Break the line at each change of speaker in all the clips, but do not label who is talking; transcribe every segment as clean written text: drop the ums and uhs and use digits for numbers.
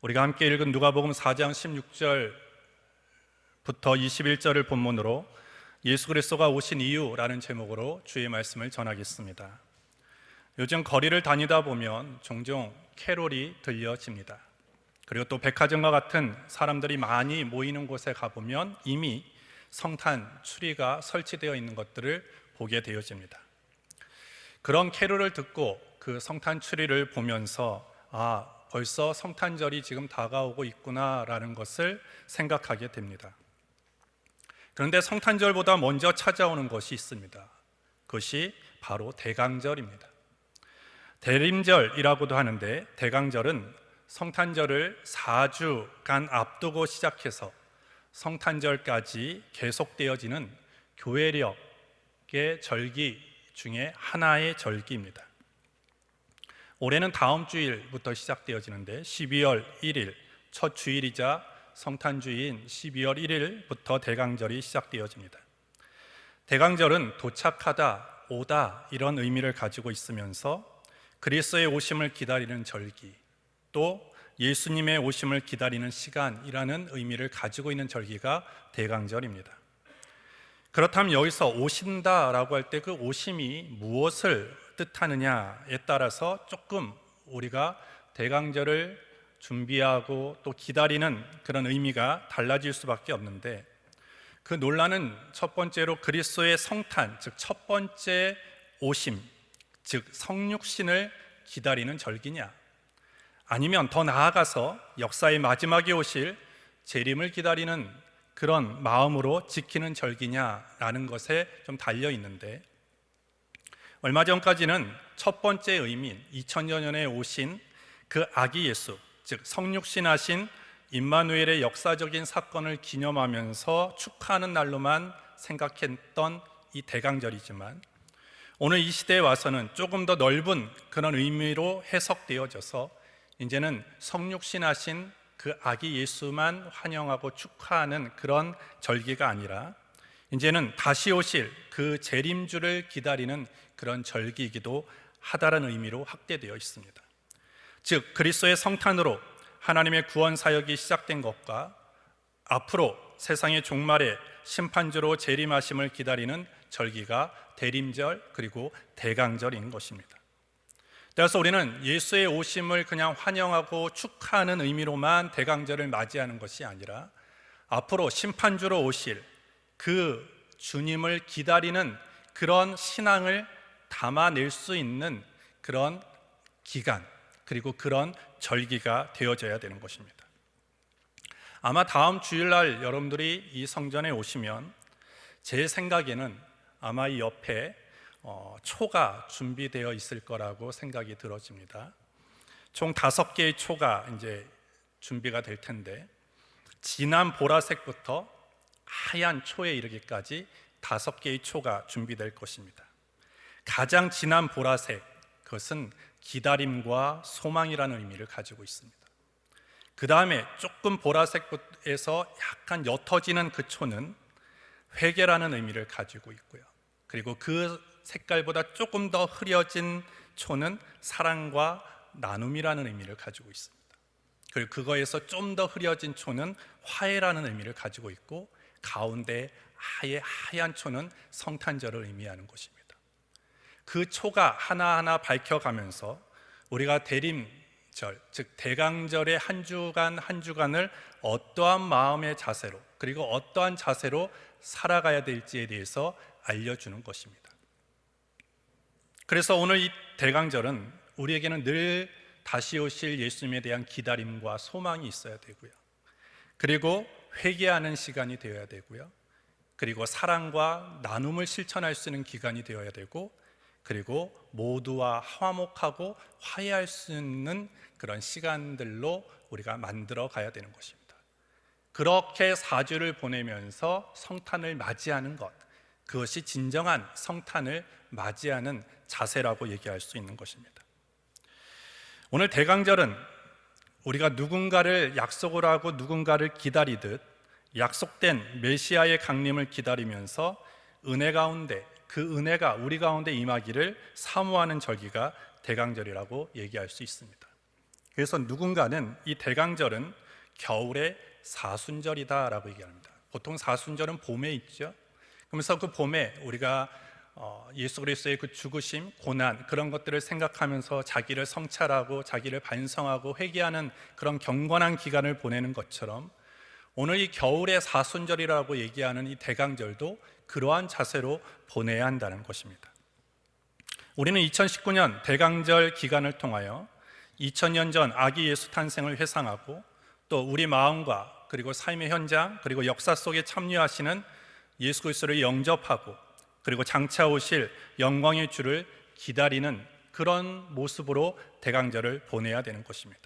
우리가 함께 읽은 누가복음 4장 16절부터 21절을 본문으로 예수 그리스도가 오신 이유라는 제목으로 주의 말씀을 전하겠습니다. 요즘 거리를 다니다 보면 종종 캐롤이 들려집니다. 그리고 또 백화점과 같은 사람들이 많이 모이는 곳에 가보면 이미 성탄 추리가 설치되어 있는 것들을 보게 되어집니다. 그런 캐롤을 듣고 그 성탄 추리를 보면서 벌써 성탄절이 지금 다가오고 있구나라는 것을 생각하게 됩니다. 그런데 성탄절보다 먼저 찾아오는 것이 있습니다. 그것이 바로 대강절입니다. 대림절이라고도 하는데, 대강절은 성탄절을 4주간 앞두고 시작해서 성탄절까지 계속되어지는 교회력의 절기 중에 하나의 절기입니다. 올해는 다음 주일부터 시작되어지는데 12월 1일 첫 주일이자 성탄주인 12월 1일부터 대강절이 시작되어집니다. 대강절은 도착하다, 오다 이런 의미를 가지고 있으면서 그리스도의 오심을 기다리는 절기, 또 예수님의 오심을 기다리는 시간이라는 의미를 가지고 있는 절기가 대강절입니다. 그렇다면 여기서 오신다라고 할 때 그 오심이 무엇을 뜻하느냐에 따라서 조금 우리가 대강절을 준비하고 또 기다리는 그런 의미가 달라질 수밖에 없는데, 그 논란은 첫 번째로 그리스도의 성탄, 즉 첫 번째 오심, 즉 성육신을 기다리는 절기냐, 아니면 더 나아가서 역사의 마지막에 오실 재림을 기다리는 그런 마음으로 지키는 절기냐라는 것에 좀 달려 있는데, 얼마 전까지는 첫 번째 의미인 2000여 년에 오신 그 아기 예수, 즉 성육신하신 임마누엘의 역사적인 사건을 기념하면서 축하하는 날로만 생각했던 이 대강절이지만, 오늘 이 시대에 와서는 조금 더 넓은 그런 의미로 해석되어져서 이제는 성육신하신 그 아기 예수만 환영하고 축하하는 그런 절기가 아니라 이제는 다시 오실 그 재림주를 기다리는 그런 절기이기도 하다라는 의미로 확대되어 있습니다. 즉 그리스도의 성탄으로 하나님의 구원 사역이 시작된 것과 앞으로 세상의 종말에 심판주로 재림하심을 기다리는 절기가 대림절 그리고 대강절인 것입니다. 따라서 우리는 예수의 오심을 그냥 환영하고 축하하는 의미로만 대강절을 맞이하는 것이 아니라 앞으로 심판주로 오실 그 주님을 기다리는 그런 신앙을 담아낼 수 있는 그런 기간, 그리고 그런 절기가 되어져야 되는 것입니다. 아마 다음 주일날 여러분들이 이 성전에 오시면 제 생각에는 아마 이 옆에 초가 준비되어 있을 거라고 생각이 들어집니다. 총 5개의 초가 이제 준비가 될 텐데, 진한 보라색부터 하얀 초에 이르기까지 5개의 초가 준비될 것입니다. 가장 진한 보라색, 그것은 기다림과 소망이라는 의미를 가지고 있습니다. 그 다음에 조금 보라색에서 약간 옅어지는 그 초는 회개라는 의미를 가지고 있고요. 그리고 그 색깔보다 조금 더 흐려진 초는 사랑과 나눔이라는 의미를 가지고 있습니다. 그리고 그거에서 좀 더 흐려진 초는 화해라는 의미를 가지고 있고, 가운데 아예 하얀 초는 성탄절을 의미하는 것입니다. 그 초가 하나하나 밝혀가면서 우리가 대림절, 즉 대강절의 한 주간 한 주간을 어떠한 마음의 자세로, 그리고 어떠한 자세로 살아가야 될지에 대해서 알려주는 것입니다. 그래서 오늘 이 대강절은 우리에게는 늘 다시 오실 예수님에 대한 기다림과 소망이 있어야 되고요, 그리고 회개하는 시간이 되어야 되고요, 그리고 사랑과 나눔을 실천할 수 있는 기간이 되어야 되고, 그리고 모두와 화목하고 화해할 수 있는 그런 시간들로 우리가 만들어 가야 되는 것입니다. 그렇게 4주를 보내면서 성탄을 맞이하는 것, 그것이 진정한 성탄을 맞이하는 자세라고 얘기할 수 있는 것입니다. 오늘 대강절은 우리가 누군가를 약속을 하고 누군가를 기다리듯 약속된 메시아의 강림을 기다리면서 은혜 가운데, 그 은혜가 우리 가운데 임하기를 사모하는 절기가 대강절이라고 얘기할 수 있습니다. 그래서 누군가는 이 대강절은 겨울의 사순절이다라고 얘기합니다. 보통 사순절은 봄에 있죠. 그러면서 그 봄에 우리가 예수 그리스도의 그 죽으심, 고난 그런 것들을 생각하면서 자기를 성찰하고 자기를 반성하고 회개하는 그런 경건한 기간을 보내는 것처럼 오늘 이 겨울의 사순절이라고 얘기하는 이 대강절도 그러한 자세로 보내야 한다는 것입니다. 우리는 2019년 대강절 기간을 통하여 2000년 전 아기 예수 탄생을 회상하고 또 우리 마음과 그리고 삶의 현장 그리고 역사 속에 참여하시는 예수 그리스도를 영접하고 그리고 장차 오실 영광의 주를 기다리는 그런 모습으로 대강절을 보내야 되는 것입니다.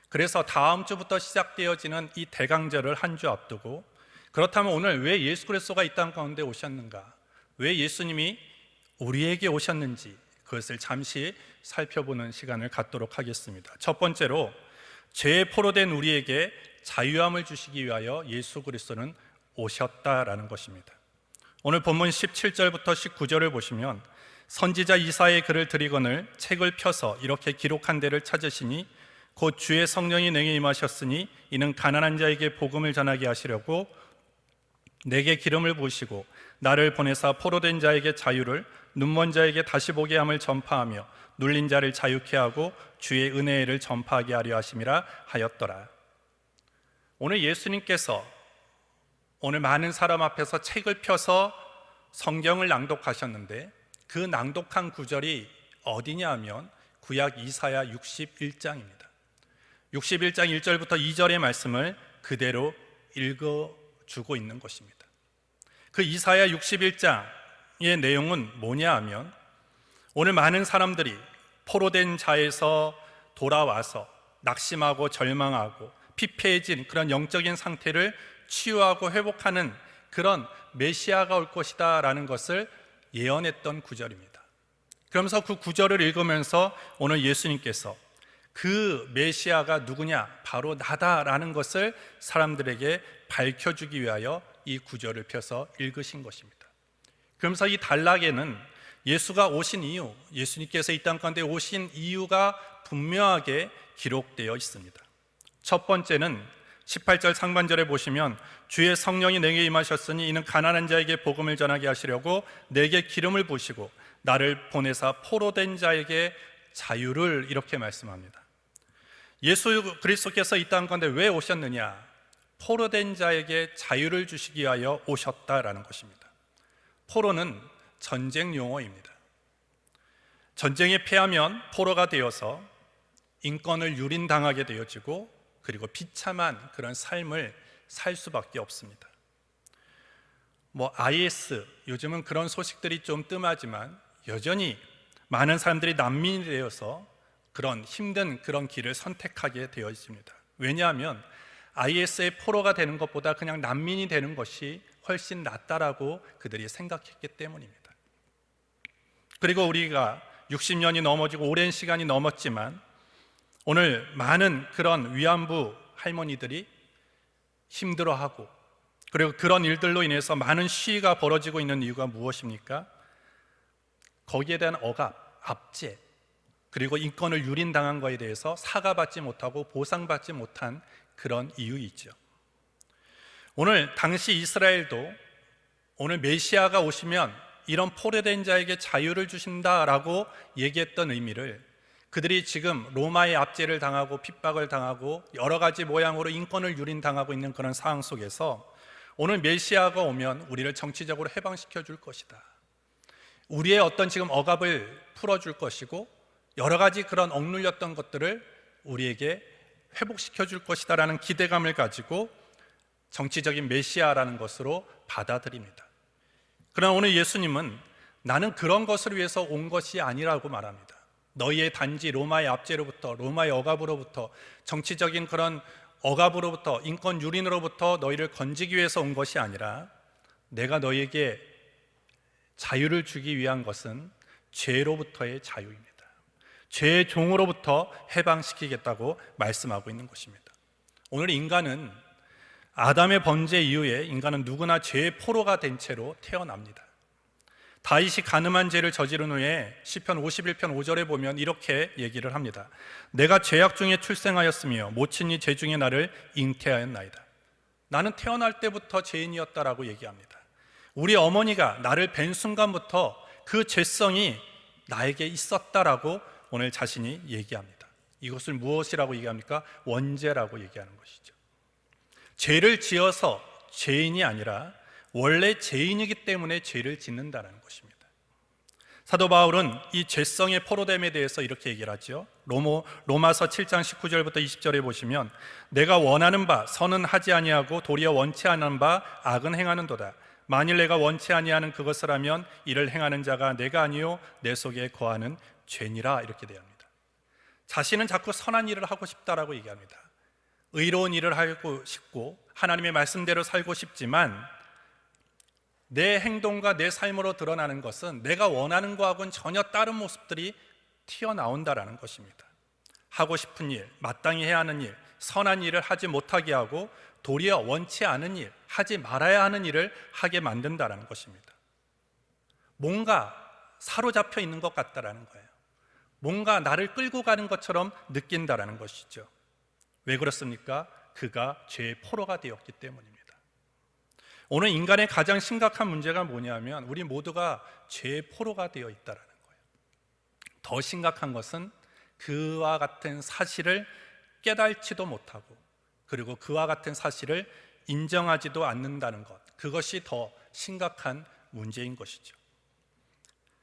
그래서 다음 주부터 시작되어지는 이 대강절을 한 주 앞두고 그렇다면 오늘 왜 예수 그리스도가 이 땅 가운데 오셨는가? 왜 예수님이 우리에게 오셨는지 그것을 잠시 살펴보는 시간을 갖도록 하겠습니다. 첫 번째로 죄에 포로된 우리에게 자유함을 주시기 위하여 예수 그리스도는 오셨다라는 것입니다. 오늘 본문 17절부터 19절을 보시면 선지자 이사야의 글을 들이거늘 책을 펴서 이렇게 기록한 데를 찾으시니 곧 주의 성령이 내게 임하셨으니 이는 가난한 자에게 복음을 전하게 하시려고 내게 기름을 부으시고 나를 보내사 포로된 자에게 자유를 눈먼 자에게 다시 보게 함을 전파하며 눌린 자를 자유케 하고 주의 은혜를 전파하게 하려 하심이라 하였더라. 오늘 예수님께서 오늘 많은 사람 앞에서 책을 펴서 성경을 낭독하셨는데 그 낭독한 구절이 어디냐 하면 구약 이사야 61장입니다. 61장 1절부터 2절의 말씀을 그대로 읽어주고 있는 것입니다. 그 이사야 61장의 내용은 뭐냐 하면 오늘 많은 사람들이 포로된 자에서 돌아와서 낙심하고 절망하고 피폐해진 그런 영적인 상태를 치유하고 회복하는 그런 메시아가 올 것이다 라는 것을 예언했던 구절입니다. 그러면서 그 구절을 읽으면서 오늘 예수님께서 그 메시아가 누구냐? 바로 나다라는 것을 사람들에게 밝혀주기 위하여 이 구절을 펴서 읽으신 것입니다. 그러면서 이 단락에는 예수가 오신 이유, 예수님께서 이 땅 가운데 오신 이유가 분명하게 기록되어 있습니다. 첫 번째는 18절 상반절에 보시면 주의 성령이 내게 임하셨으니 이는 가난한 자에게 복음을 전하게 하시려고 내게 기름을 부으시고 나를 보내사 포로된 자에게 자유를 이렇게 말씀합니다. 예수 그리스도께서 이 땅 가운데 왜 오셨느냐? 포로된 자에게 자유를 주시기 위하여 오셨다라는 것입니다. 포로는 전쟁 용어입니다. 전쟁에 패하면 포로가 되어서 인권을 유린당하게 되어지고 그리고 비참한 그런 삶을 살 수밖에 없습니다. IS 요즘은 그런 소식들이 좀 뜸하지만 여전히 많은 사람들이 난민이 되어서 그런 힘든 그런 길을 선택하게 되어 있습니다. 왜냐하면 IS의 포로가 되는 것보다 그냥 난민이 되는 것이 훨씬 낫다라고 그들이 생각했기 때문입니다. 그리고 우리가 60년이 넘어지고 오랜 시간이 넘었지만 오늘 많은 그런 위안부 할머니들이 힘들어하고 그리고 그런 일들로 인해서 많은 시위가 벌어지고 있는 이유가 무엇입니까? 거기에 대한 억압, 압제 그리고 인권을 유린당한 것에 대해서 사과받지 못하고 보상받지 못한 그런 이유이죠. 오늘 당시 이스라엘도 오늘 메시아가 오시면 이런 포로된 자에게 자유를 주신다라고 얘기했던 의미를 그들이 지금 로마의 압제를 당하고 핍박을 당하고 여러 가지 모양으로 인권을 유린당하고 있는 그런 상황 속에서 오늘 메시아가 오면 우리를 정치적으로 해방시켜 줄 것이다. 우리의 어떤 지금 억압을 풀어줄 것이고 여러 가지 그런 억눌렸던 것들을 우리에게 회복시켜 줄 것이다 라는 기대감을 가지고 정치적인 메시아라는 것으로 받아들입니다. 그러나 오늘 예수님은 나는 그런 것을 위해서 온 것이 아니라고 말합니다. 너희의 단지 로마의 압제로부터 로마의 억압으로부터 정치적인 그런 억압으로부터 인권 유린으로부터 너희를 건지기 위해서 온 것이 아니라 내가 너희에게 자유를 주기 위한 것은 죄로부터의 자유입니다. 죄의 종으로부터 해방시키겠다고 말씀하고 있는 것입니다. 오늘 인간은 아담의 범죄 이후에 인간은 누구나 죄의 포로가 된 채로 태어납니다. 다윗이 간음한 죄를 저지른 후에 시편 51편 5절에 보면 이렇게 얘기를 합니다. 내가 죄악 중에 출생하였으며 모친이 죄 중에 나를 잉태하였나이다. 나는 태어날 때부터 죄인이었다라고 얘기합니다. 우리 어머니가 나를 뵌 순간부터 그 죄성이 나에게 있었다라고 오늘 자신이 얘기합니다. 이것을 무엇이라고 얘기합니까? 원죄라고 얘기하는 것이죠. 죄를 지어서 죄인이 아니라 원래 죄인이기 때문에 죄를 짓는다는 것입니다. 사도 바울은 이 죄성의 포로됨에 대해서 이렇게 얘기를 하죠. 로마서 7장 19절부터 20절에 보시면 내가 원하는 바 선은 하지 아니하고 도리어 원치 않은 바 악은 행하는도다. 만일 내가 원치 아니하는 그것을 하면 이를 행하는 자가 내가 아니요 내 속에 거하는 죄니라. 이렇게 대합니다. 자신은 자꾸 선한 일을 하고 싶다라고 얘기합니다. 의로운 일을 하고 싶고 하나님의 말씀대로 살고 싶지만 내 행동과 내 삶으로 드러나는 것은 내가 원하는 것하고는 전혀 다른 모습들이 튀어나온다라는 것입니다. 하고 싶은 일, 마땅히 해야 하는 일, 선한 일을 하지 못하게 하고 도리어 원치 않은 일, 하지 말아야 하는 일을 하게 만든다라는 것입니다. 뭔가 사로잡혀 있는 것 같다라는 거예요. 뭔가 나를 끌고 가는 것처럼 느낀다라는 것이죠. 왜 그렇습니까? 그가 죄의 포로가 되었기 때문입니다. 오늘 인간의 가장 심각한 문제가 뭐냐면 우리 모두가 죄의 포로가 되어 있다는 거예요. 더 심각한 것은 그와 같은 사실을 깨달지도 못하고 그리고 그와 같은 사실을 인정하지도 않는다는 것, 그것이 더 심각한 문제인 것이죠.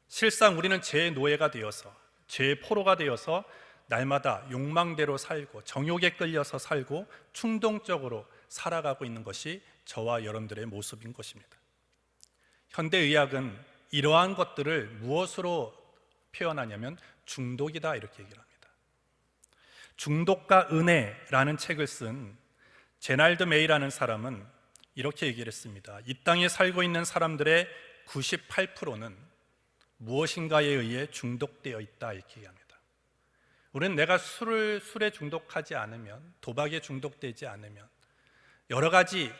실상 우리는 죄의 노예가 되어서 죄의 포로가 되어서 날마다 욕망대로 살고 정욕에 끌려서 살고 충동적으로 살아가고 있는 것이 저와 여러분들의 모습인 것입니다. 현대의학은 이러한 것들을 무엇으로 표현하냐면 중독이다 이렇게 얘기를 합니다. 중독과 은혜라는 책을 쓴 제날드 메이라는 사람은 이렇게 얘기를 했습니다. 이 땅에 살고 있는 사람들의 98%는 무엇인가에 의해 중독되어 있다 이렇게 얘기합니다. 우리는 내가 술에 중독하지 않으면, 도박에 중독되지 않으면, 여러 가지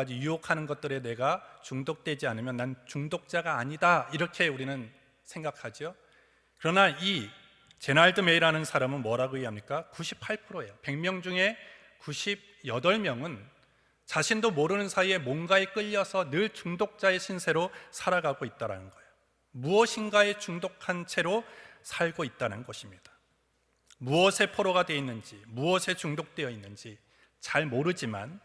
유혹하는 것들에 내가 중독되지 않으면 난 중독자가 아니다 이렇게 우리는 생각하죠. 그러나 이 제날드 메이라는 사람은 뭐라고 얘기합니까? 98%예요. 100명 중에 98명은 자신도 모르는 사이에 뭔가에 끌려서 늘 중독자의 신세로 살아가고 있다는 거예요. 무엇인가에 중독한 채로 살고 있다는 것입니다. 무엇에 포로가 되어 있는지, 무엇에 중독되어 있는지 잘 모르지만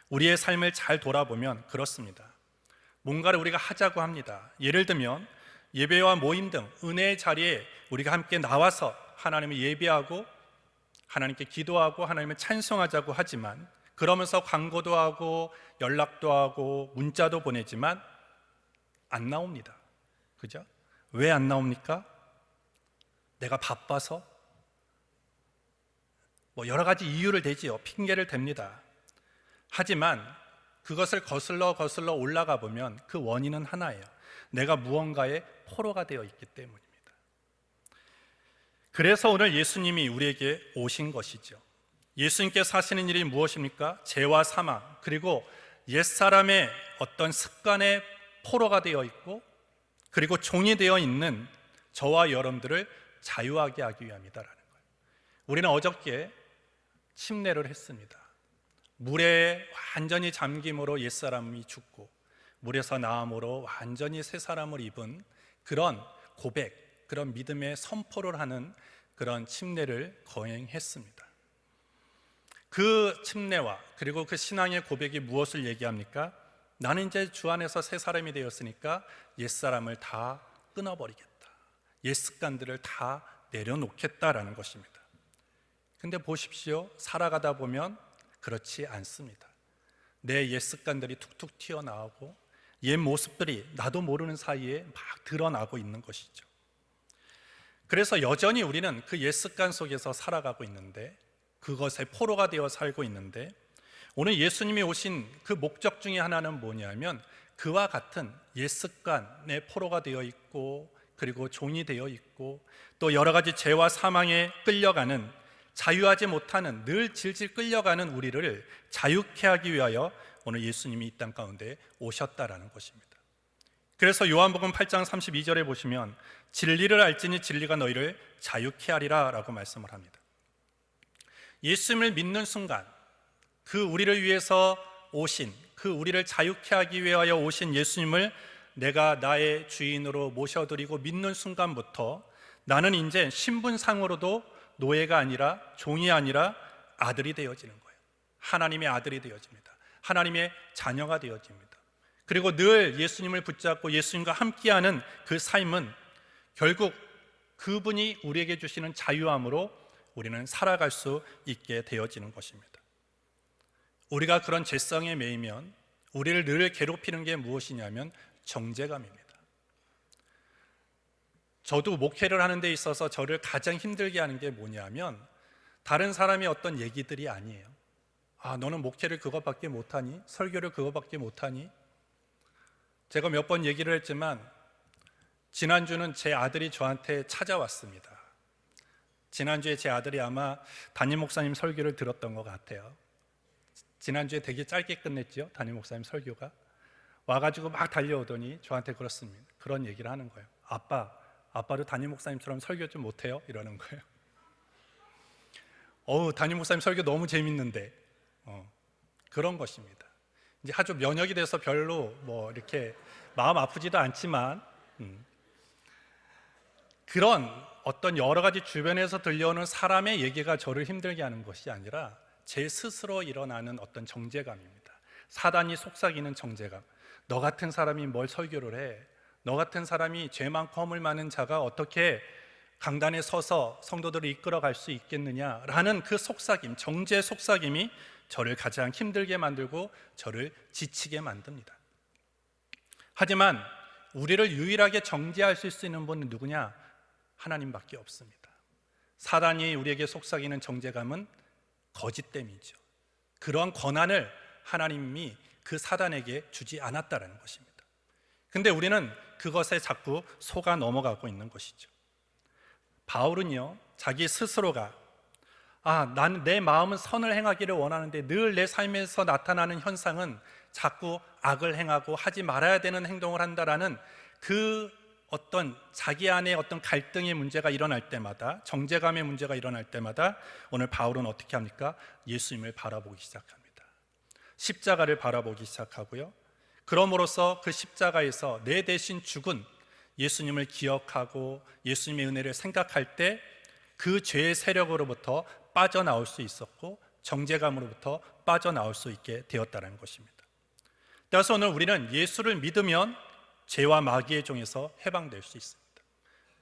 우리의 삶을 잘 돌아보면 그렇습니다. 뭔가를 우리가 하자고 합니다. 예를 들면 예배와 모임 등 은혜의 자리에 우리가 함께 나와서 하나님을 예배하고 하나님께 기도하고 하나님을 찬송하자고 하지만 그러면서 광고도 하고 연락도 하고 문자도 보내지만 안 나옵니다. 그죠? 왜 안 나옵니까? 내가 바빠서? 여러 가지 이유를 대지요. 핑계를 댑니다. 하지만 그것을 거슬러 올라가 보면 그 원인은 하나예요. 내가 무언가의 포로가 되어 있기 때문입니다. 그래서 오늘 예수님이 우리에게 오신 것이죠. 예수님께서 하시는 일이 무엇입니까? 죄와 사망, 그리고 옛사람의 어떤 습관의 포로가 되어 있고 그리고 종이 되어 있는 저와 여러분들을 자유하게 하기 위함이다라는 거예요. 우리는 어저께 침례를 했습니다. 물에 완전히 잠김으로 옛사람이 죽고 물에서 나옴으로 완전히 새 사람을 입은 그런 고백, 그런 믿음의 선포를 하는 그런 침례를 거행했습니다. 그 침례와 그리고 그 신앙의 고백이 무엇을 얘기합니까? 나는 이제 주 안에서 새 사람이 되었으니까 옛사람을 다 끊어버리겠다. 옛 습관들을 다 내려놓겠다라는 것입니다. 근데 보십시오. 살아가다 보면 그렇지 않습니다. 내 옛 습관들이 툭툭 튀어나오고 옛 모습들이 나도 모르는 사이에 막 드러나고 있는 것이죠. 그래서 여전히 우리는 그 옛 습관 속에서 살아가고 있는데 그것에 포로가 되어 살고 있는데 오늘 예수님이 오신 그 목적 중에 하나는 뭐냐면 그와 같은 옛 습관의 포로가 되어 있고 그리고 종이 되어 있고 또 여러 가지 죄와 사망에 끌려가는 자유하지 못하는 늘 질질 끌려가는 우리를 자유케 하기 위하여 오늘 예수님이 이 땅 가운데 오셨다라는 것입니다. 그래서 요한복음 8장 32절에 보시면 진리를 알지니 진리가 너희를 자유케 하리라 라고 말씀을 합니다. 예수님을 믿는 순간 그 우리를 위해서 오신, 그 우리를 자유케 하기 위하여 오신 예수님을 내가 나의 주인으로 모셔드리고 믿는 순간부터 나는 이제 신분상으로도 노예가 아니라 종이 아니라 아들이 되어지는 거예요. 하나님의 아들이 되어집니다. 하나님의 자녀가 되어집니다. 그리고 늘 예수님을 붙잡고 예수님과 함께하는 그 삶은 결국 그분이 우리에게 주시는 자유함으로 우리는 살아갈 수 있게 되어지는 것입니다. 우리가 그런 죄성에 매이면 우리를 늘 괴롭히는 게 무엇이냐면 정죄감입니다. 저도 목회를 하는 데 있어서 저를 가장 힘들게 하는 게 뭐냐면 다른 사람의 어떤 얘기들이 아니에요. 아, 너는 목회를 그것밖에 못하니? 설교를 그것밖에 못하니? 제가 몇 번 얘기를 했지만 지난주는 제 아들이 저한테 찾아왔습니다. 지난주에 제 아들이 아마 담임 목사님 설교를 들었던 것 같아요. 지난주에 되게 짧게 끝냈죠, 담임 목사님 설교가. 와가지고 막 달려오더니 저한테 그렇습니다. 그런 얘기를 하는 거예요. 아빠도 담임 목사님처럼 설교 좀 못해요? 이러는 거예요. 담임 목사님 설교 너무 재밌는데. 그런 것입니다. 이제 아주 면역이 돼서 별로 뭐 이렇게 마음 아프지도 않지만 그런 어떤 여러 가지 주변에서 들려오는 사람의 얘기가 저를 힘들게 하는 것이 아니라 제 스스로 일어나는 어떤 정죄감입니다. 사단이 속삭이는 정죄감. 너 같은 사람이 뭘 설교를 해? 너 같은 사람이 죄 많고 허물 많은 자가 어떻게 강단에 서서 성도들을 이끌어갈 수 있겠느냐라는 그 속삭임, 정죄 속삭임이 저를 가장 힘들게 만들고 저를 지치게 만듭니다. 하지만 우리를 유일하게 정죄할 수 있는 분은 누구냐? 하나님밖에 없습니다. 사단이 우리에게 속삭이는 정죄감은 거짓됨이죠. 그러한 권한을 하나님이 그 사단에게 주지 않았다는 것입니다. 근데 우리는 그것에 자꾸 속아 넘어가고 있는 것이죠. 바울은요, 자기 스스로가 난 내 마음은 선을 행하기를 원하는데 늘 내 삶에서 나타나는 현상은 자꾸 악을 행하고 하지 말아야 되는 행동을 한다라는 그 어떤 자기 안에 어떤 갈등의 문제가 일어날 때마다, 정죄감의 문제가 일어날 때마다 오늘 바울은 어떻게 합니까? 예수님을 바라보기 시작합니다. 십자가를 바라보기 시작하고요, 그럼으로써 그 십자가에서 내 대신 죽은 예수님을 기억하고 예수님의 은혜를 생각할 때 그 죄의 세력으로부터 빠져나올 수 있었고 정죄감으로부터 빠져나올 수 있게 되었다는 것입니다. 따라서 오늘 우리는 예수를 믿으면 죄와 마귀의 종에서 해방될 수 있습니다.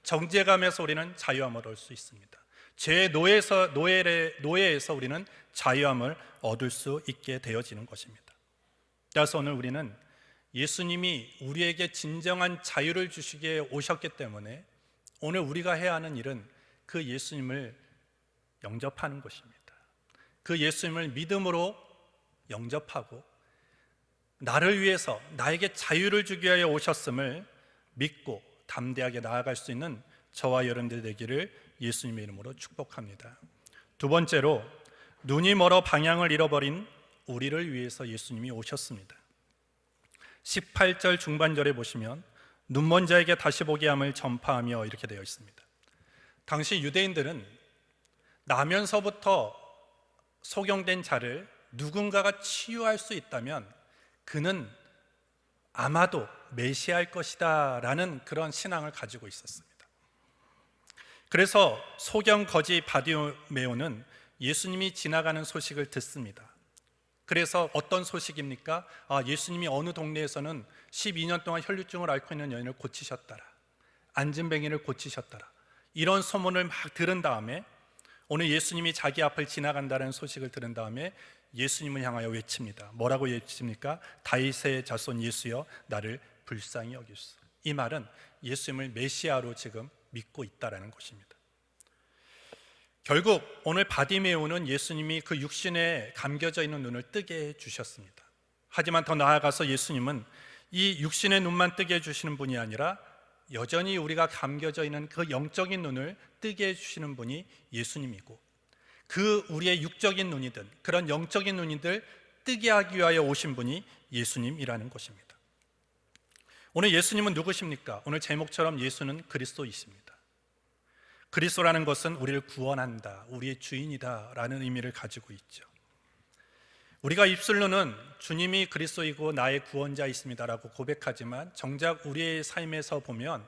정죄감에서 우리는 자유함을 얻을 수 있습니다. 죄의 노예에서 우리는 자유함을 얻을 수 있게 되어지는 것입니다. 따라서 오늘 우리는 예수님이 우리에게 진정한 자유를 주시기에 오셨기 때문에 오늘 우리가 해야 하는 일은 그 예수님을 영접하는 것입니다. 그 예수님을 믿음으로 영접하고 나를 위해서 나에게 자유를 주기 위하여 오셨음을 믿고 담대하게 나아갈 수 있는 저와 여러분들 되기를 예수님의 이름으로 축복합니다. 두 번째로, 눈이 멀어 방향을 잃어버린 우리를 위해서 예수님이 오셨습니다. 18절 중반절에 보시면 눈먼 자에게 다시 보게 함을 전파하며 이렇게 되어 있습니다. 당시 유대인들은 나면서부터 소경된 자를 누군가가 치유할 수 있다면 그는 아마도 메시아일 것이다 라는 그런 신앙을 가지고 있었습니다. 그래서 소경 거지 바디메오는 예수님이 지나가는 소식을 듣습니다. 그래서 어떤 소식입니까? 예수님이 어느 동네에서는 12년 동안 혈류증을 앓고 있는 여인을 고치셨더라, 안진뱅이를 고치셨더라, 이런 소문을 막 들은 다음에 오늘 예수님이 자기 앞을 지나간다는 소식을 들은 다음에 예수님을 향하여 외칩니다. 뭐라고 외칩니까? 다윗의 자손 예수여 나를 불쌍히 여기소서. 이 말은 예수님을 메시아로 지금 믿고 있다라는 것입니다. 결국 오늘 바디메오는 예수님이 그 육신에 감겨져 있는 눈을 뜨게 해주셨습니다. 하지만 더 나아가서 예수님은 이 육신의 눈만 뜨게 해주시는 분이 아니라 여전히 우리가 감겨져 있는 그 영적인 눈을 뜨게 해주시는 분이 예수님이고, 그 우리의 육적인 눈이든 그런 영적인 눈이들 뜨게 하기 위하여 오신 분이 예수님이라는 것입니다. 오늘 예수님은 누구십니까? 오늘 제목처럼 예수는 그리스도이십니다. 그리스도라는 것은 우리를 구원한다, 우리의 주인이다 라는 의미를 가지고 있죠. 우리가 입술로는 주님이 그리스도이고 나의 구원자이십니다 라고 고백하지만 정작 우리의 삶에서 보면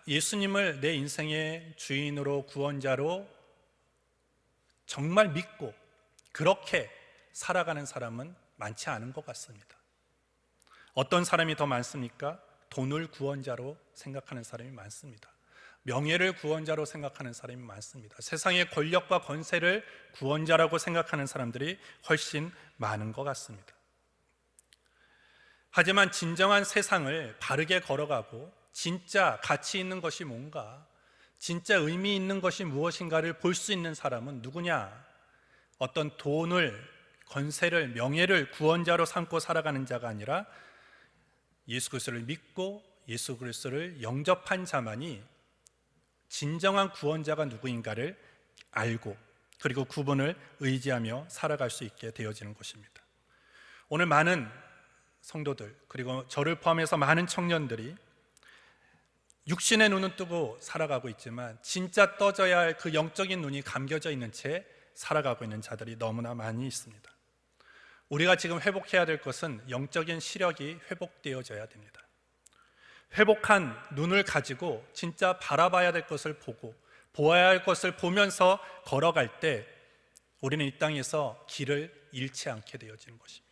예수님을 내 인생의 주인으로 구원자로 정말 믿고 그렇게 살아가는 사람은 많지 않은 것 같습니다. 어떤 사람이 더 많습니까? 돈을 구원자로 생각하는 사람이 많습니다. 명예를 구원자로 생각하는 사람이 많습니다. 세상의 권력과 권세를 구원자라고 생각하는 사람들이 훨씬 많은 것 같습니다. 하지만 진정한 세상을 바르게 걸어가고 진짜 가치 있는 것이 뭔가, 진짜 의미 있는 것이 무엇인가를 볼 수 있는 사람은 누구냐? 어떤 돈을, 권세를, 명예를 구원자로 삼고 살아가는 자가 아니라 예수 그리스도를 믿고 예수 그리스도를 영접한 자만이 진정한 구원자가 누구인가를 알고 그리고 그분을 의지하며 살아갈 수 있게 되어지는 것입니다. 오늘 많은 성도들 그리고 저를 포함해서 많은 청년들이 육신의 눈은 뜨고 살아가고 있지만 진짜 떠져야 할 그 영적인 눈이 감겨져 있는 채 살아가고 있는 자들이 너무나 많이 있습니다. 우리가 지금 회복해야 될 것은 영적인 시력이 회복되어져야 됩니다. 회복한 눈을 가지고 진짜 바라봐야 될 것을 보고 보아야 할 것을 보면서 걸어갈 때 우리는 이 땅에서 길을 잃지 않게 되어지는 것입니다.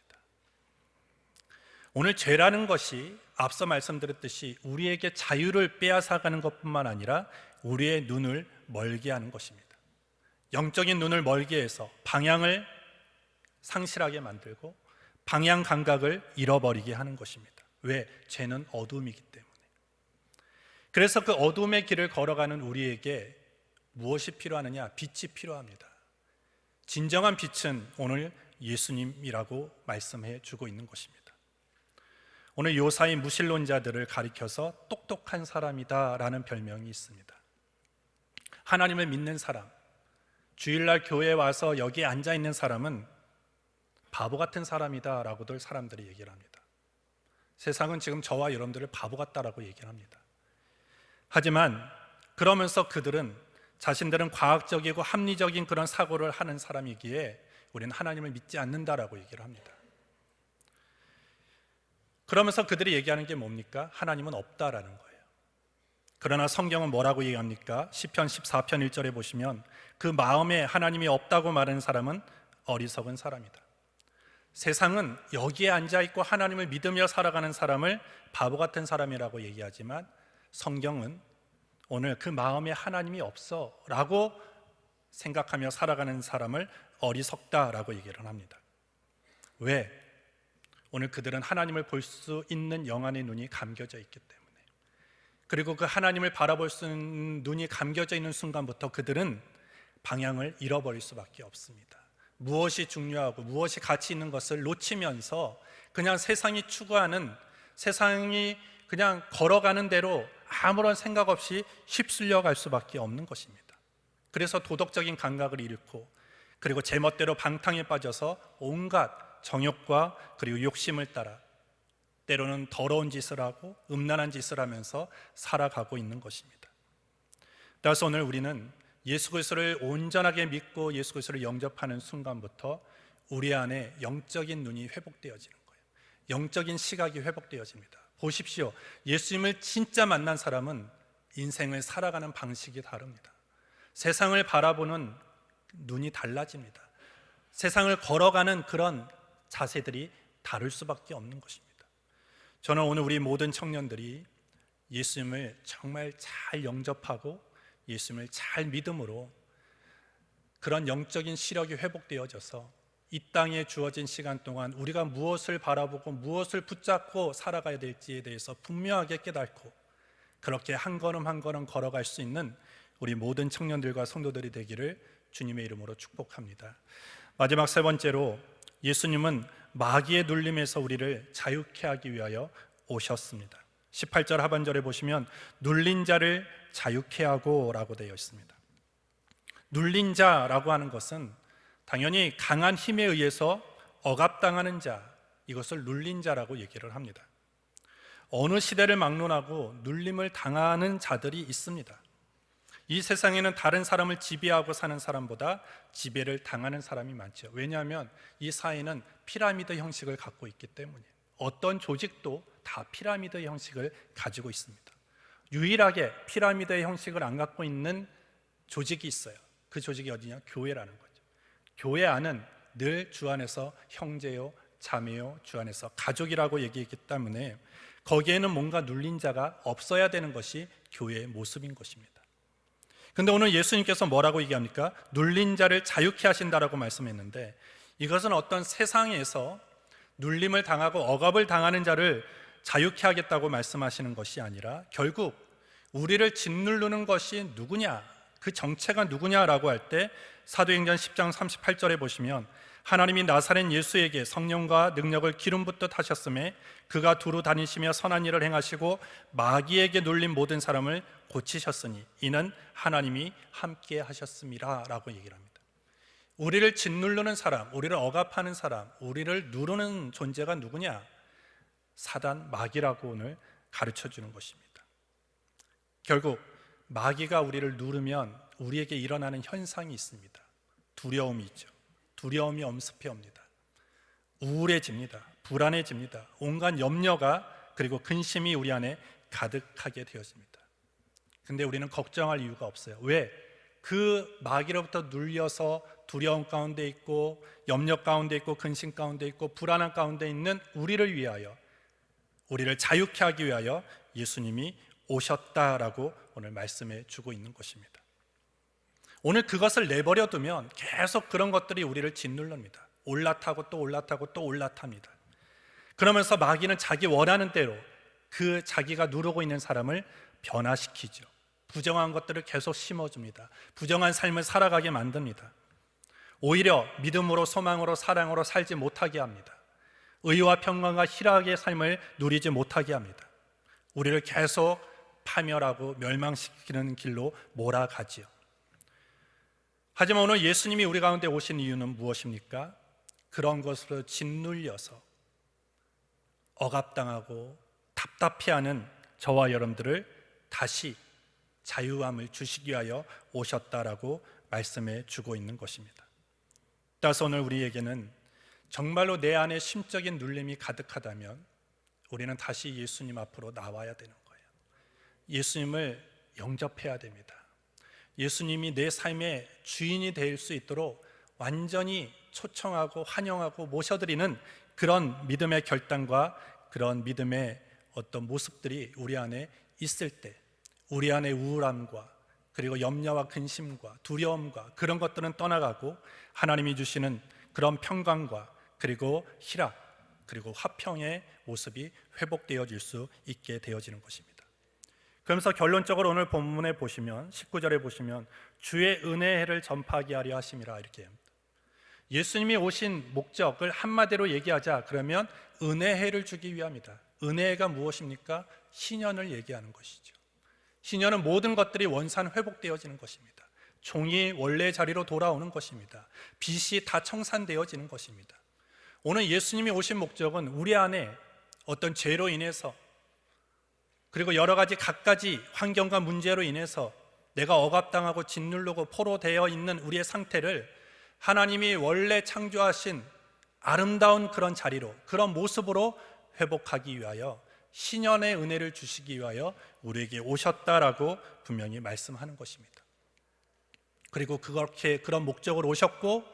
오늘 죄라는 것이 앞서 말씀드렸듯이 우리에게 자유를 빼앗아가는 것뿐만 아니라 우리의 눈을 멀게 하는 것입니다. 영적인 눈을 멀게 해서 방향을 상실하게 만들고 방향 감각을 잃어버리게 하는 것입니다. 왜? 죄는 어둠이기 때문에. 그래서 그 어둠의 길을 걸어가는 우리에게 무엇이 필요하느냐? 빛이 필요합니다. 진정한 빛은 오늘 예수님이라고 말씀해 주고 있는 것입니다. 오늘 요사이 무신론자들을 가리켜서 똑똑한 사람이다 라는 별명이 있습니다. 하나님을 믿는 사람, 주일날 교회에 와서 여기에 앉아있는 사람은 바보 같은 사람이다 라고들 사람들이 얘기를 합니다. 세상은 지금 저와 여러분들을 바보 같다라고 얘기를 합니다. 하지만 그러면서 그들은 자신들은 과학적이고 합리적인 그런 사고를 하는 사람이기에 우리는 하나님을 믿지 않는다라고 얘기를 합니다. 그러면서 그들이 얘기하는 게 뭡니까? 하나님은 없다라는 거예요. 그러나 성경은 뭐라고 얘기합니까? 시편 14편 1절에 보시면 그 마음에 하나님이 없다고 말하는 사람은 어리석은 사람이다. 세상은 여기에 앉아있고 하나님을 믿으며 살아가는 사람을 바보 같은 사람이라고 얘기하지만 성경은 오늘 그 마음에 하나님이 없어 라고 생각하며 살아가는 사람을 어리석다라고 얘기를 합니다. 왜? 오늘 그들은 하나님을 볼 수 있는 영안의 눈이 감겨져 있기 때문에, 그리고 그 하나님을 바라볼 수 있는 눈이 감겨져 있는 순간부터 그들은 방향을 잃어버릴 수밖에 없습니다. 무엇이 중요하고 무엇이 가치 있는 것을 놓치면서 그냥 세상이 추구하는, 세상이 그냥 걸어가는 대로 아무런 생각 없이 휩쓸려 갈 수밖에 없는 것입니다. 그래서 도덕적인 감각을 잃고 그리고 제멋대로 방탕에 빠져서 온갖 정욕과 그리고 욕심을 따라 때로는 더러운 짓을 하고 음란한 짓을 하면서 살아가고 있는 것입니다. 따라서 오늘 우리는 예수 그리스도를 온전하게 믿고 예수 그리스도를 영접하는 순간부터 우리 안에 영적인 눈이 회복되어지는 거예요. 영적인 시각이 회복되어집니다. 보십시오. 예수님을 진짜 만난 사람은 인생을 살아가는 방식이 다릅니다. 세상을 바라보는 눈이 달라집니다. 세상을 걸어가는 그런 자세들이 다를 수밖에 없는 것입니다. 저는 오늘 우리 모든 청년들이 예수님을 정말 잘 영접하고 예수님을 잘 믿음으로 그런 영적인 시력이 회복되어져서 이 땅에 주어진 시간 동안 우리가 무엇을 바라보고 무엇을 붙잡고 살아가야 될지에 대해서 분명하게 깨닫고 그렇게 한 걸음 한 걸음 걸어갈 수 있는 우리 모든 청년들과 성도들이 되기를 주님의 이름으로 축복합니다. 마지막 세 번째로, 예수님은 마귀의 눌림에서 우리를 자유케 하기 위하여 오셨습니다. 18절 하반절에 보시면 눌린 자를 자유케 하고 라고 되어 있습니다. 눌린 자라고 하는 것은 당연히 강한 힘에 의해서 억압당하는 자, 이것을 눌린 자라고 얘기를 합니다. 어느 시대를 막론하고 눌림을 당하는 자들이 있습니다. 이 세상에는 다른 사람을 지배하고 사는 사람보다 지배를 당하는 사람이 많죠. 왜냐하면 이 사회는 피라미드 형식을 갖고 있기 때문에 어떤 조직도 다 피라미드 형식을 가지고 있습니다. 유일하게 피라미드의 형식을 안 갖고 있는 조직이 있어요. 그 조직이 어디냐? 교회라는 거죠. 교회 안은 늘 주 안에서 형제요, 자매요, 주 안에서 가족이라고 얘기했기 때문에 거기에는 뭔가 눌린 자가 없어야 되는 것이 교회의 모습인 것입니다. 근데 오늘 예수님께서 뭐라고 얘기합니까? 눌린 자를 자유케 하신다라고 말씀했는데, 이것은 어떤 세상에서 눌림을 당하고 억압을 당하는 자를 자유케 하겠다고 말씀하시는 것이 아니라 결국 우리를 짓누르는 것이 누구냐, 그 정체가 누구냐라고 할 때 사도행전 10장 38절에 보시면 하나님이 나사렛 예수에게 성령과 능력을 기름 붓듯 하셨음에 그가 두루 다니시며 선한 일을 행하시고 마귀에게 눌린 모든 사람을 고치셨으니 이는 하나님이 함께 하셨음이라 라고 얘기를 합니다. 우리를 짓누르는 사람, 우리를 억압하는 사람, 우리를 누르는 존재가 누구냐? 사단, 마귀라고 오늘 가르쳐 주는 것입니다. 결국 마귀가 우리를 누르면 우리에게 일어나는 현상이 있습니다. 두려움이 있죠. 두려움이 엄습해 옵니다. 우울해집니다. 불안해집니다. 온갖 염려가 그리고 근심이 우리 안에 가득하게 되어집니다. 근데 우리는 걱정할 이유가 없어요. 왜? 그 마귀로부터 눌려서 두려움 가운데 있고 염려 가운데 있고 근심 가운데 있고 불안한 가운데 있는 우리를 위하여, 우리를 자유케 하기 위하여 예수님이 오셨다라고 오늘 말씀해 주고 있는 것입니다. 오늘 그것을 내버려 두면 계속 그런 것들이 우리를 짓눌릅니다. 올라타고 또 올라타고 또 올라탑니다. 그러면서 마귀는 자기 원하는 대로 그 자기가 누르고 있는 사람을 변화시키죠. 부정한 것들을 계속 심어줍니다. 부정한 삶을 살아가게 만듭니다. 오히려 믿음으로 소망으로 사랑으로 살지 못하게 합니다. 의와 평강과 희락의 삶을 누리지 못하게 합니다. 우리를 계속 파멸하고 멸망시키는 길로 몰아가지요. 하지만 오늘 예수님이 우리 가운데 오신 이유는 무엇입니까? 그런 것으로 짓눌려서 억압당하고 답답해하는 저와 여러분들을 다시 자유함을 주시기 위하여 오셨다라고 말씀해 주고 있는 것입니다. 따라서 오늘 우리에게는 정말로 내 안에 심적인 눌림이 가득하다면 우리는 다시 예수님 앞으로 나와야 되는 거예요. 예수님을 영접해야 됩니다. 예수님이 내 삶의 주인이 될 수 있도록 완전히 초청하고 환영하고 모셔드리는 그런 믿음의 결단과 그런 믿음의 어떤 모습들이 우리 안에 있을 때 우리 안의 우울함과 그리고 염려와 근심과 두려움과 그런 것들은 떠나가고 하나님이 주시는 그런 평강과 그리고 희락 그리고 화평의 모습이 회복되어질 수 있게 되어지는 것입니다. 그러면서 결론적으로 오늘 본문에 보시면 19절에 보시면 주의 은혜의 해를 전파하게 하려 하심이라 이렇게 합니다. 예수님이 오신 목적을 한마디로 얘기하자 그러면 은혜의 해를 주기 위함이다. 은혜가 무엇입니까? 신년을 얘기하는 것이죠. 신년은 모든 것들이 원산 회복되어지는 것입니다. 종이 원래 자리로 돌아오는 것입니다. 빚이 다 청산되어지는 것입니다. 오늘 예수님이 오신 목적은 우리 안에 어떤 죄로 인해서 그리고 여러 가지 갖가지 환경과 문제로 인해서 내가 억압당하고 짓누르고 포로되어 있는 우리의 상태를 하나님이 원래 창조하신 아름다운 그런 자리로 그런 모습으로 회복하기 위하여 신년의 은혜를 주시기 위하여 우리에게 오셨다라고 분명히 말씀하는 것입니다. 그리고 그렇게 그런 목적으로 오셨고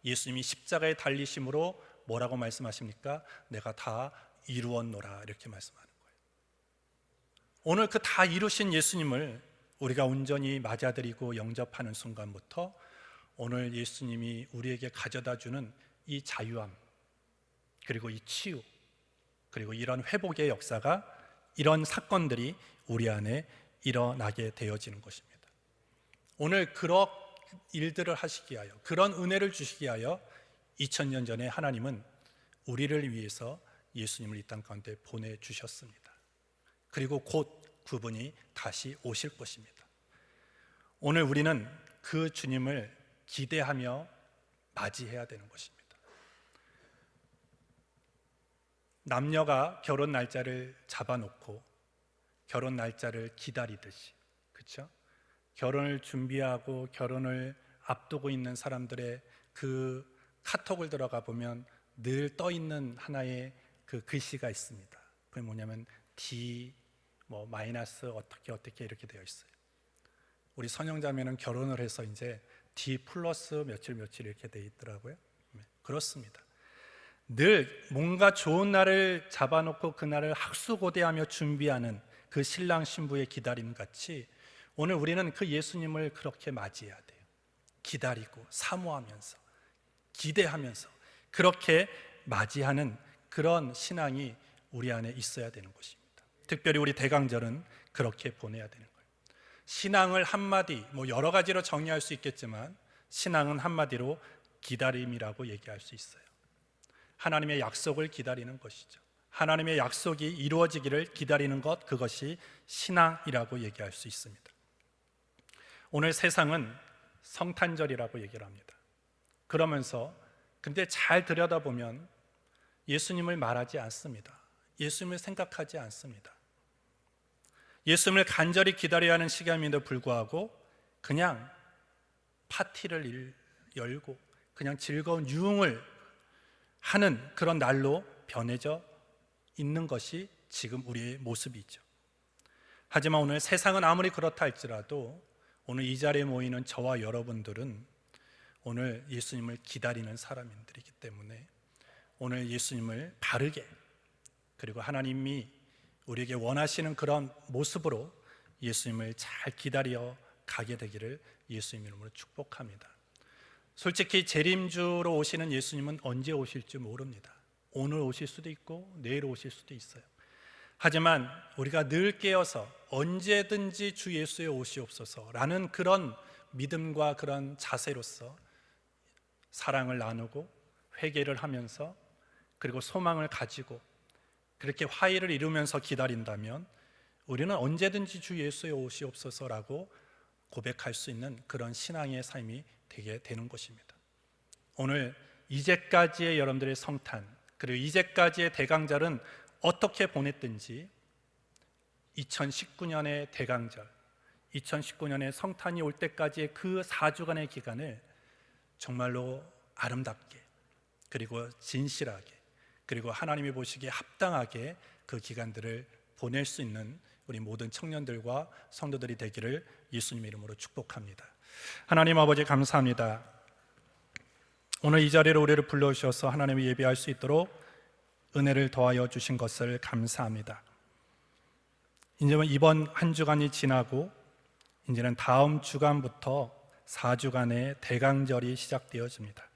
예수님이 십자가에 달리심으로 뭐라고 말씀하십니까? 내가 다 이루었노라 이렇게 말씀하는 거예요. 오늘 그 다 이루신 예수님을 우리가 온전히 맞아들이고 영접하는 순간부터 오늘 예수님이 우리에게 가져다 주는 이 자유함 그리고 이 치유 그리고 이런 회복의 역사가 이런 사건들이 우리 안에 일어나게 되어지는 것입니다. 오늘 그런 일들을 하시기 위하여 그런 은혜를 주시기 위하여 2000년 전에 하나님은 우리를 위해서 예수님을 이 땅 가운데 보내주셨습니다. 그리고 곧 그분이 다시 오실 것입니다. 오늘 우리는 그 주님을 기대하며 맞이해야 되는 것입니다. 남녀가 결혼 날짜를 잡아놓고 결혼 날짜를 기다리듯이, 그렇죠? 결혼을 준비하고 결혼을 앞두고 있는 사람들의 그 카톡을 들어가 보면 늘 떠 있는 하나의 그 글씨가 있습니다. 그게 뭐냐면 D 마이너스 어떻게 이렇게 되어 있어요. 우리 선영자매는 결혼을 해서 이제 D 플러스 며칠 이렇게 되어 있더라고요. 그렇습니다. 늘 뭔가 좋은 날을 잡아놓고 그 날을 학수고대하며 준비하는 그 신랑 신부의 기다림 같이 오늘 우리는 그 예수님을 그렇게 맞이해야 돼요. 기다리고 사모하면서 기대하면서 그렇게 맞이하는 그런 신앙이 우리 안에 있어야 되는 것입니다. 특별히 우리 대강절은 그렇게 보내야 되는 거예요. 신앙을 한마디 여러 가지로 정의할 수 있겠지만 신앙은 한마디로 기다림이라고 얘기할 수 있어요. 하나님의 약속을 기다리는 것이죠. 하나님의 약속이 이루어지기를 기다리는 것, 그것이 신앙이라고 얘기할 수 있습니다. 오늘 세상은 성탄절이라고 얘기를 합니다. 그러면서 근데 잘 들여다보면 예수님을 말하지 않습니다. 예수님을 생각하지 않습니다. 예수님을 간절히 기다려야 하는 시간임에도 불구하고 그냥 파티를 열고 그냥 즐거운 유흥을 하는 그런 날로 변해져 있는 것이 지금 우리의 모습이죠. 하지만 오늘 세상은 아무리 그렇다 할지라도 오늘 이 자리에 모이는 저와 여러분들은 오늘 예수님을 기다리는 사람들이기 때문에 오늘 예수님을 바르게, 그리고 하나님이 우리에게 원하시는 그런 모습으로 예수님을 잘 기다려 가게 되기를 예수님 이름으로 축복합니다. 솔직히 재림주로 오시는 예수님은 언제 오실지 모릅니다. 오늘 오실 수도 있고 내일 오실 수도 있어요. 하지만 우리가 늘 깨어서 언제든지 주 예수의 오시옵소서라는 그런 믿음과 그런 자세로서 사랑을 나누고 회개를 하면서 그리고 소망을 가지고 그렇게 화의를 이루면서 기다린다면 우리는 언제든지 주 예수의 오시옵소서라고 고백할 수 있는 그런 신앙의 삶이 되게 되는 것입니다. 오늘 이제까지의 여러분들의 성탄, 그리고 이제까지의 대강절은 어떻게 보냈든지 2019년의 대강절, 2019년의 성탄이 올 때까지의 그 4주간의 기간을 정말로 아름답게, 그리고 진실하게, 그리고 하나님이 보시기에 합당하게 그 기간들을 보낼 수 있는 우리 모든 청년들과 성도들이 되기를 예수님의 이름으로 축복합니다. 하나님 아버지 감사합니다. 오늘 이 자리로 우리를 불러주셔서 하나님을 예배할 수 있도록 은혜를 더하여 주신 것을 감사합니다. 이제는 이번 한 주간이 지나고 이제는 다음 주간부터 4주간의 대강절이 시작되어집니다.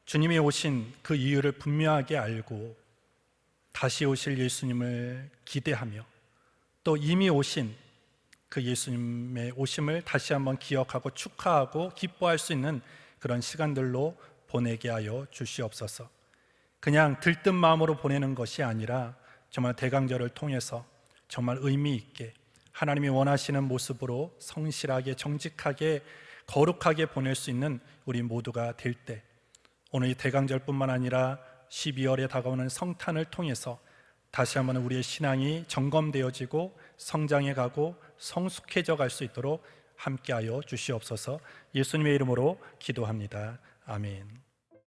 주님이 오신 그 이유를 분명하게 알고 다시 오실 예수님을 기대하며 또 이미 오신 그 예수님의 오심을 다시 한번 기억하고 축하하고 기뻐할 수 있는 그런 시간들로 보내게 하여 주시옵소서. 그냥 들뜬 마음으로 보내는 것이 아니라 정말 대강절을 통해서 정말 의미 있게 하나님이 원하시는 모습으로 성실하게 정직하게 거룩하게 보낼 수 있는 우리 모두가 될 때, 오늘 이 대강절뿐만 아니라 12월에 다가오는 성탄을 통해서 다시 한번 우리의 신앙이 점검되어지고 성장해 가고 성숙해져 갈 수 있도록 함께하여 주시옵소서. 예수님의 이름으로 기도합니다. 아멘.